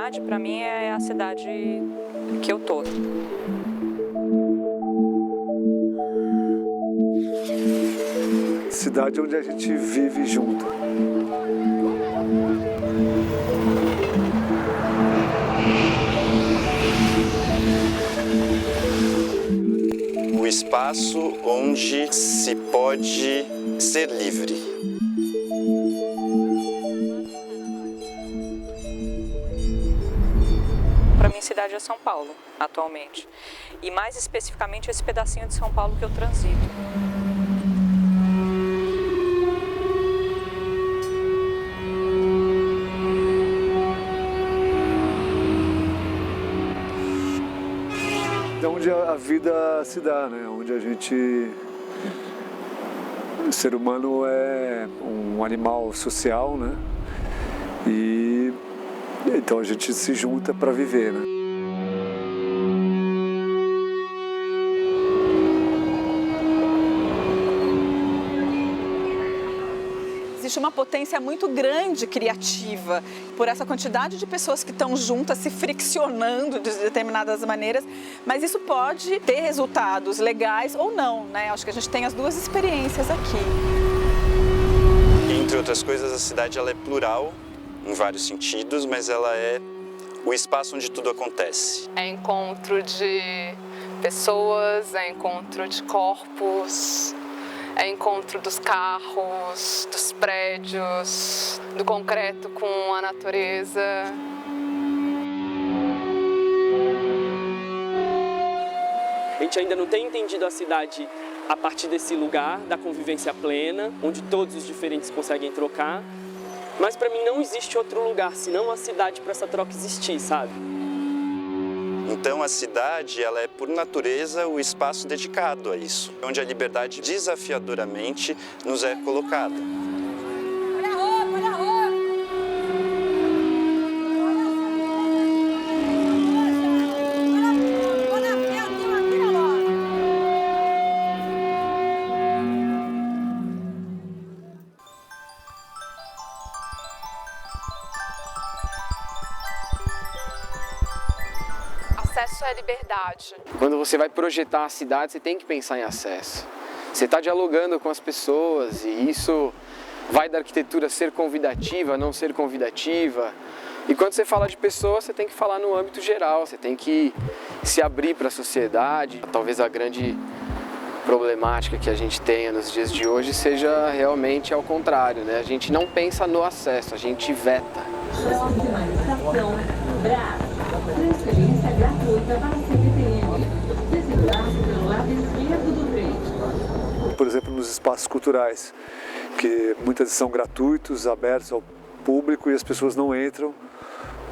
cidade, para mim, é a cidade que eu tô. Cidade onde a gente vive junto. O espaço onde se pode ser livre. Para mim, cidade é São Paulo, atualmente. E mais especificamente esse pedacinho de São Paulo que eu transito. É onde a vida se dá, né? Onde a gente... O ser humano é um animal social, né? E então a gente se junta para viver, né? Existe uma potência muito grande criativa por essa quantidade de pessoas que estão juntas, se friccionando de determinadas maneiras, mas isso pode ter resultados legais ou não, né? Acho que a gente tem as duas experiências aqui. Entre outras coisas, a cidade ela é plural em vários sentidos, mas ela é o espaço onde tudo acontece. É encontro de pessoas, é encontro de corpos, é encontro dos carros, dos prédios, do concreto com a natureza. A gente ainda não tem entendido a cidade a partir desse lugar da convivência plena, onde todos os diferentes conseguem trocar. Mas para mim não existe outro lugar senão a cidade para essa troca existir, sabe? Então a cidade, ela é por natureza o espaço dedicado a isso, onde a liberdade desafiadoramente nos é colocada. Acesso à liberdade. Quando você vai projetar a cidade, você tem que pensar em acesso. Você está dialogando com as pessoas e isso vai da arquitetura ser convidativa, não ser convidativa. E quando você fala de pessoas, você tem que falar no âmbito geral, você tem que se abrir para a sociedade. Talvez a grande problemática que a gente tenha nos dias de hoje seja realmente ao contrário, né? A gente não pensa no acesso, a gente veta. Próxima estação, Brás. Transferência gratuita para CPTM. Desviar-se pelo lado esquerdo do trem. Por exemplo, nos espaços culturais, que muitas são gratuitos, abertos ao público e as pessoas não entram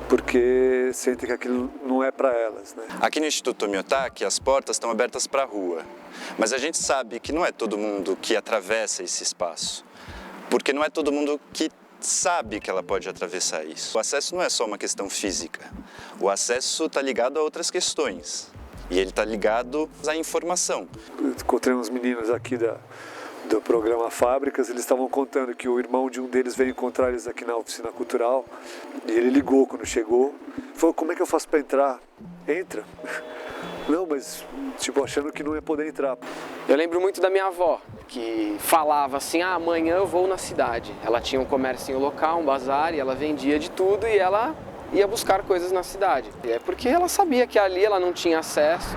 porque sentem que aquilo não é para elas, né? Aqui no Instituto Tomiotaki, as portas estão abertas para a rua, mas a gente sabe que não é todo mundo que atravessa esse espaço, porque não é todo mundo que sabe que ela pode atravessar isso. O acesso não é só uma questão física, o acesso está ligado a outras questões e ele está ligado à informação. Eu encontrei uns meninos aqui do programa Fábricas, eles estavam contando que o irmão de um deles veio encontrar eles aqui na oficina cultural e ele ligou quando chegou, falou: como é que eu faço para entrar? Entra. Não, mas tipo, achando que não ia poder entrar. Eu lembro muito da minha avó, que falava assim: ah, amanhã eu vou na cidade. Ela tinha um comércio local, um bazar, e ela vendia de tudo e ela ia buscar coisas na cidade. É porque ela sabia que ali ela não tinha acesso.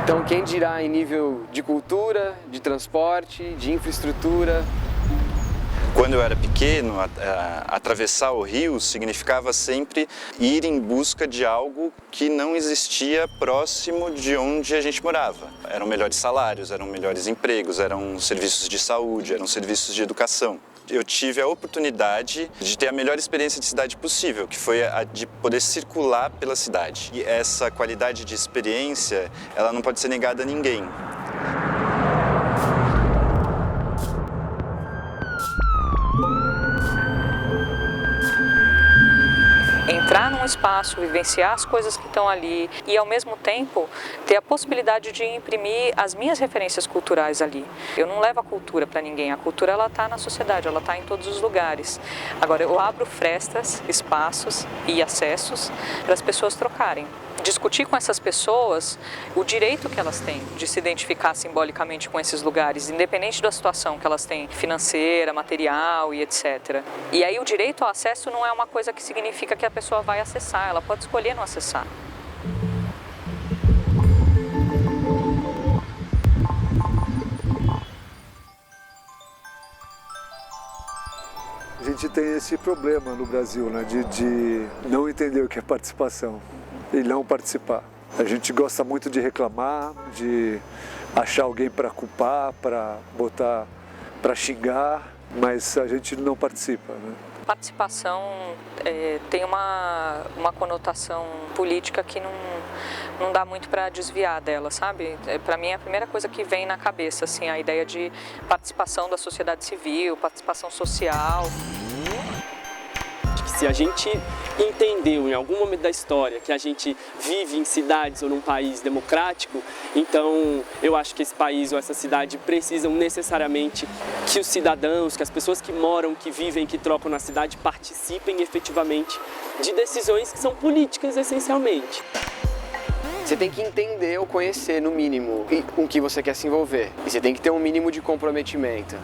Então, quem dirá em nível de cultura, de transporte, de infraestrutura. Quando eu era pequeno, atravessar o rio significava sempre ir em busca de algo que não existia próximo de onde a gente morava. Eram melhores salários, eram melhores empregos, eram serviços de saúde, eram serviços de educação. Eu tive a oportunidade de ter a melhor experiência de cidade possível, que foi a de poder circular pela cidade. E essa qualidade de experiência, ela não pode ser negada a ninguém. Entrar entrar num espaço, vivenciar as coisas que estão ali e ao mesmo tempo ter a possibilidade de imprimir as minhas referências culturais ali. Eu não levo a cultura para ninguém, a cultura ela está na sociedade, ela está em todos os lugares. Agora eu abro frestas, espaços e acessos para as pessoas trocarem. Discutir com essas pessoas o direito que elas têm de se identificar simbolicamente com esses lugares, independente da situação que elas têm, financeira, material e etc. E aí o direito ao acesso não é uma coisa que significa que a pessoa vai acessar, ela pode escolher não acessar. A gente tem esse problema no Brasil, né, de não entender o que é participação e não participar. A gente gosta muito de reclamar, de achar alguém para culpar, para botar, para xingar, mas a gente não participa, né? Participação tem uma conotação política que não dá muito para desviar dela, sabe? Para mim é a primeira coisa que vem na cabeça, assim, a ideia de participação da sociedade civil, participação social. Se a gente entendeu em algum momento da história que a gente vive em cidades ou num país democrático, então eu acho que esse país ou essa cidade precisam necessariamente que os cidadãos, que as pessoas que moram, que vivem, que trocam na cidade participem efetivamente de decisões que são políticas essencialmente. Você tem que entender ou conhecer, no mínimo, com que você quer se envolver. E você tem que ter um mínimo de comprometimento.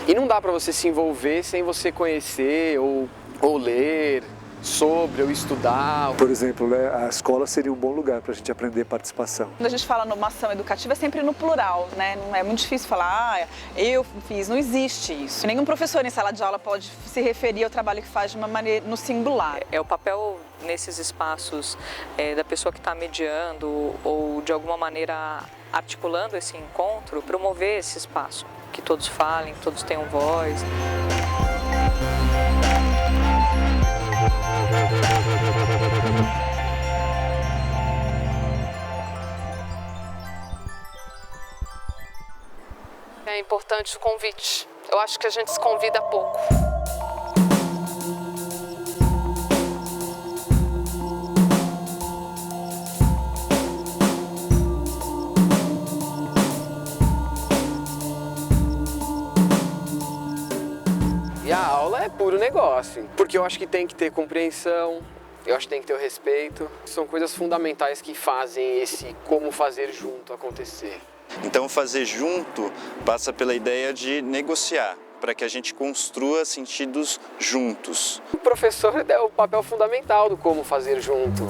E não dá para você se envolver sem você conhecer ou ler sobre, ou estudar. Por exemplo, né, a escola seria um bom lugar para a gente aprender participação. Quando a gente fala numa ação educativa é sempre no plural, né? Não é muito difícil falar, eu fiz, não existe isso. Nenhum professor em sala de aula pode se referir ao trabalho que faz de uma maneira no singular. É o papel nesses espaços da pessoa que está mediando ou de alguma maneira articulando esse encontro, promover esse espaço, que todos falem, que todos tenham voz. É importante o convite. Eu acho que a gente se convida pouco. E a aula é puro negócio, porque eu acho que tem que ter compreensão, eu acho que tem que ter o respeito. São coisas fundamentais que fazem esse como fazer junto acontecer. Então, fazer junto passa pela ideia de negociar, para que a gente construa sentidos juntos. O professor é o papel fundamental do como fazer junto.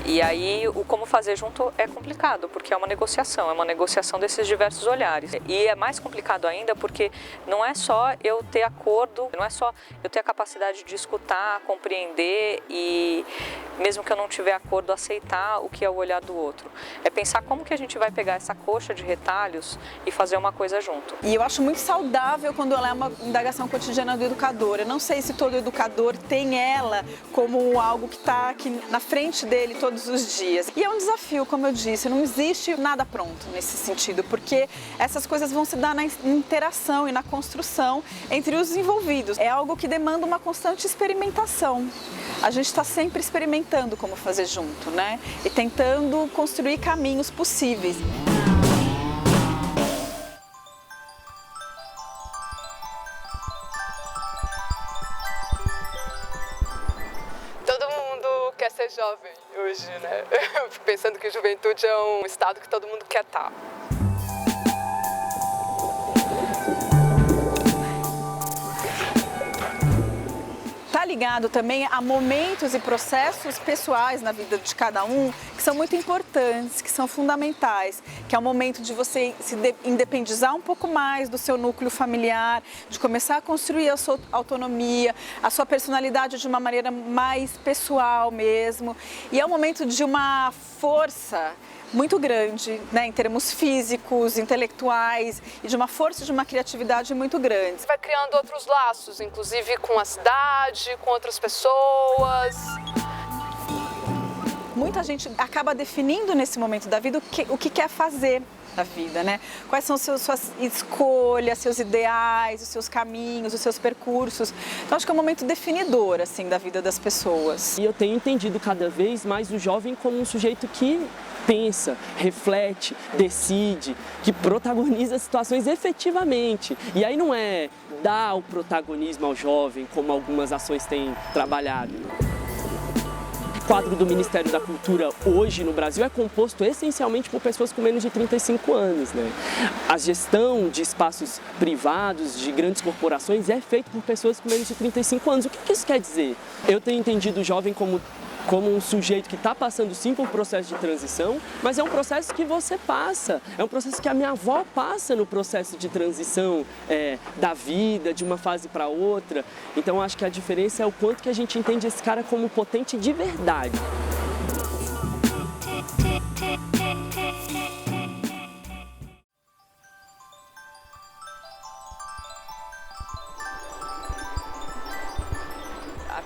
E aí o como fazer junto é complicado, porque é uma negociação desses diversos olhares. E é mais complicado ainda porque não é só eu ter acordo, não é só eu ter a capacidade de escutar, compreender e, mesmo que eu não tiver acordo, aceitar o que é o olhar do outro. É pensar como que a gente vai pegar essa coxa de retalhos e fazer uma coisa junto. E eu acho muito saudável quando ela é uma indagação cotidiana do educador. Eu não sei se todo educador tem ela como algo que está aqui na frente dele todos os dias. E é um desafio, como eu disse, não existe nada pronto nesse sentido, porque essas coisas vão se dar na interação e na construção entre os envolvidos. É algo que demanda uma constante experimentação. A gente está sempre experimentando como fazer junto, né? E tentando construir caminhos possíveis. Quer ser jovem hoje, né? Eu fico pensando que juventude é um estado que todo mundo quer estar. Tá ligado também a momentos e processos pessoais na vida de cada um que são muito importantes, que são fundamentais, que é o momento de você se independizar um pouco mais do seu núcleo familiar, de começar a construir a sua autonomia, a sua personalidade de uma maneira mais pessoal mesmo. E é um momento de uma força muito grande, né, em termos físicos, intelectuais e de uma força, de uma criatividade muito grande. Você vai criando outros laços, inclusive com a cidade, com outras pessoas. Muita gente acaba definindo nesse momento da vida o que quer fazer. da vida, né? Quais são suas escolhas, seus ideais, os seus caminhos, os seus percursos. Então, acho que é um momento definidor, assim, da vida das pessoas. E eu tenho entendido cada vez mais o jovem como um sujeito que pensa, reflete, decide, que protagoniza situações efetivamente. E aí não é dar o protagonismo ao jovem, como algumas ações têm trabalhado. O quadro do Ministério da Cultura hoje no Brasil é composto essencialmente por pessoas com menos de 35 anos, né? A gestão de espaços privados, de grandes corporações, é feita por pessoas com menos de 35 anos. O que isso quer dizer? Eu tenho entendido o jovem como um sujeito que está passando sim por um processo de transição, mas é um processo que você passa, é um processo que a minha avó passa no processo de transição da vida, de uma fase para outra. Então acho que a diferença é o quanto que a gente entende esse cara como potente de verdade.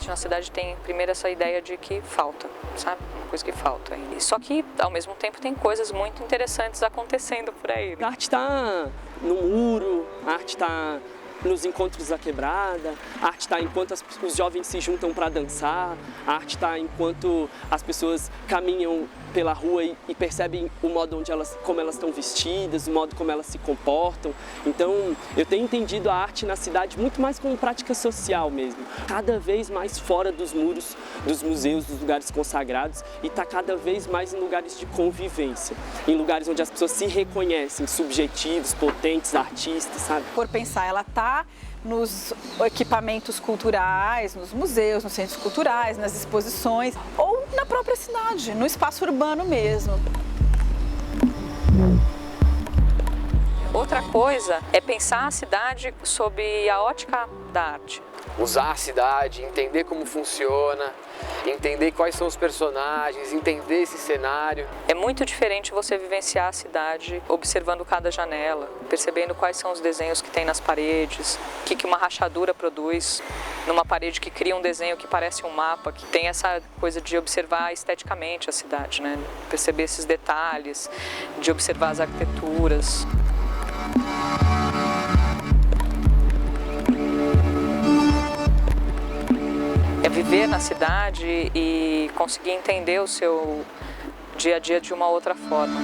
Na cidade tem primeiro essa ideia de que falta, sabe? Uma coisa que falta. Só que, ao mesmo tempo, tem coisas muito interessantes acontecendo por aí. A arte está no muro, a arte está nos encontros da quebrada, a arte está enquanto os jovens se juntam para dançar, a arte está enquanto as pessoas caminham pela rua e percebem o modo como elas estão vestidas, o modo como elas se comportam. Então, eu tenho entendido a arte na cidade muito mais como prática social mesmo, cada vez mais fora dos muros dos museus, dos lugares consagrados, e está cada vez mais em lugares de convivência, em lugares onde as pessoas se reconhecem, subjetivos, potentes, artistas, sabe? Por pensar, ela está nos equipamentos culturais, nos museus, nos centros culturais, nas exposições ou na própria cidade, no espaço urbano mesmo. Outra coisa é pensar a cidade sob a ótica da arte. Usar a cidade, entender como funciona, entender quais são os personagens, entender esse cenário. É muito diferente você vivenciar a cidade observando cada janela, percebendo quais são os desenhos que tem nas paredes, o que uma rachadura produz numa parede que cria um desenho que parece um mapa, que tem essa coisa de observar esteticamente a cidade, né? Perceber esses detalhes, de observar as arquiteturas. É viver na cidade e conseguir entender o seu dia a dia de uma outra forma.